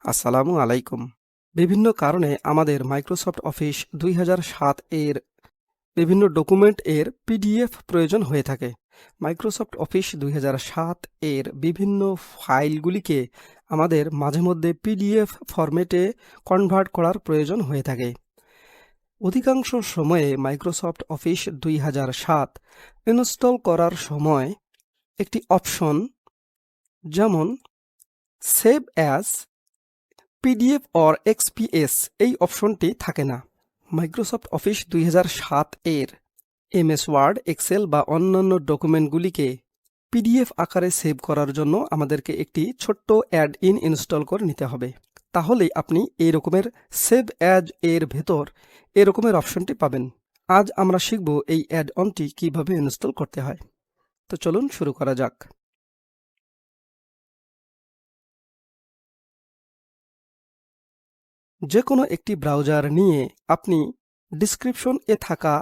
আসসালামু আলাইকুম। বিভিন্ন কারণে আমাদের মাইক্রোসফট অফিস ২০০৭ এর বিভিন্ন ডকুমেন্ট এর পিডিএফ প্রয়োজন হয়ে থাকে। মাইক্রোসফট অফিস ২০০৭ এর বিভিন্ন ফাইলগুলিকে আমাদের মাঝে মধ্যে পিডিএফ ফরম্যাটে কনভার্ট করার প্রয়োজন হয়ে থাকে। অধিকাংশ সময়ে মাইক্রোসফট অফিস ২০০৭ ইনস্টল করার সময় একটি অপশন যেমন save as PDF or XPS এই অপশনটি থাকে না। মাইক্রোসফট অফিস ২০০৭ এর এমএস ওয়ার্ড, এক্সেল বা অন্যান্য ডকুমেন্টগুলিকে পিডিএফ আকারে সেভ করার জন্য আমাদেরকে একটি ছোট্ট অ্যাড ইন ইনস্টল করে নিতে হবে। তাহলেই আপনি এই রকমের সেভ অ্যাজ এর ভেতর এরকমের অপশনটি পাবেন। আজ আমরা শিখব এই অ্যাড অনটি কিভাবে ইনস্টল করতে হয়। তো চলুন শুরু করা যাক। যে কোনো একটি ব্রাউজার নিয়ে আপনি ডিসক্রিপশন এ থাকা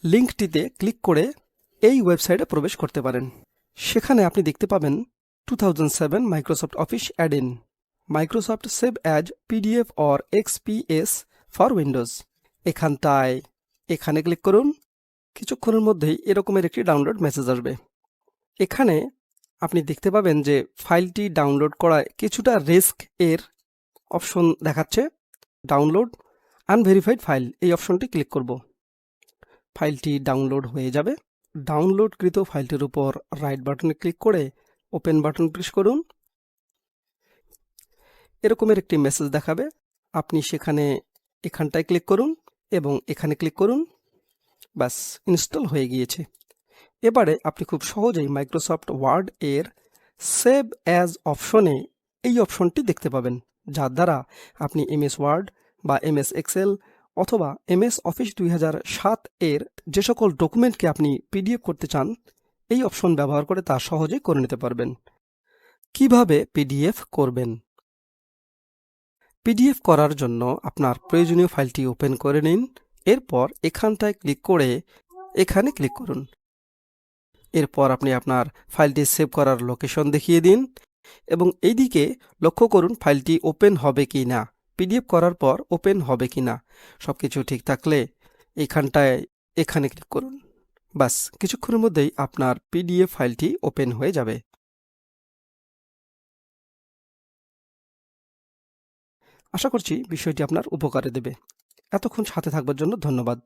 লিঙ্কটিতে ক্লিক করে এই ওয়েবসাইটে প্রবেশ করতে পারেন। সেখানে আপনি দেখতে পাবেন 2007 Microsoft office add in Microsoft save as PDF or XPS for Windows. এখানে ক্লিক করুন। কিছুক্ষণের মধ্যেই এরকমের একটি ডাউনলোড মেসেজ আসবে। এখানে আপনি দেখতে পাবেন যে ফাইলটি ডাউনলোড করায় কিছুটা রিস্ক এর অপশন দেখাচ্ছে। ডাউনলোড আনভেরিফাইড ফাইল এই অপশনটি ক্লিক করব। ফাইলটি ডাউনলোড হয়ে যাবে। ডাউনলোডকৃত ফাইলটির উপর রাইট বাটনে ক্লিক করে ওপেন বাটন প্রেস করুন। এরকমের একটি মেসেজ দেখাবে। আপনি এখানটায় ক্লিক করুন এবং এখানে ক্লিক করুন। ব্যাস, ইনস্টল হয়ে গিয়েছে। এবারে আপনি খুব সহজেই মাইক্রোসফট ওয়ার্ড এর সেভ অ্যাজ অপশনে এই অপশনটি দেখতে পাবেন, যার দ্বারা আপনি এমএস ওয়ার্ড বা এমএস এক্সেল অথবা এমএস অফিস ২০০৭ এর যে সকল ডকুমেন্টকে আপনি পিডিএফ করতে চান এই অপশন ব্যবহার করে তা সহজেই করে নিতে পারবেন। কিভাবে পিডিএফ করবেন? পিডিএফ করার জন্য আপনার প্রয়োজনীয় ফাইলটি ওপেন করে নিন। এরপর এখানটায় ক্লিক করে এখানে ক্লিক করুন। এরপর আপনি আপনার ফাইলটি সেভ করার লোকেশন দেখিয়ে দিন এবং এইদিকে লক্ষ্য করুন ফাইলটি ওপেন হবে কি না, পিডিএফ করার পর ওপেন হবে কি না। সবকিছু ঠিক থাকলে এখানে ক্লিক করুন। বাস, কিছুক্ষণের মধ্যেই আপনার পিডিএফ ফাইলটি ওপেন হয়ে যাবে। আশা করছি বিষয়টি আপনার উপকারে দেবে। এতক্ষণ সাথে থাকবার জন্য ধন্যবাদ।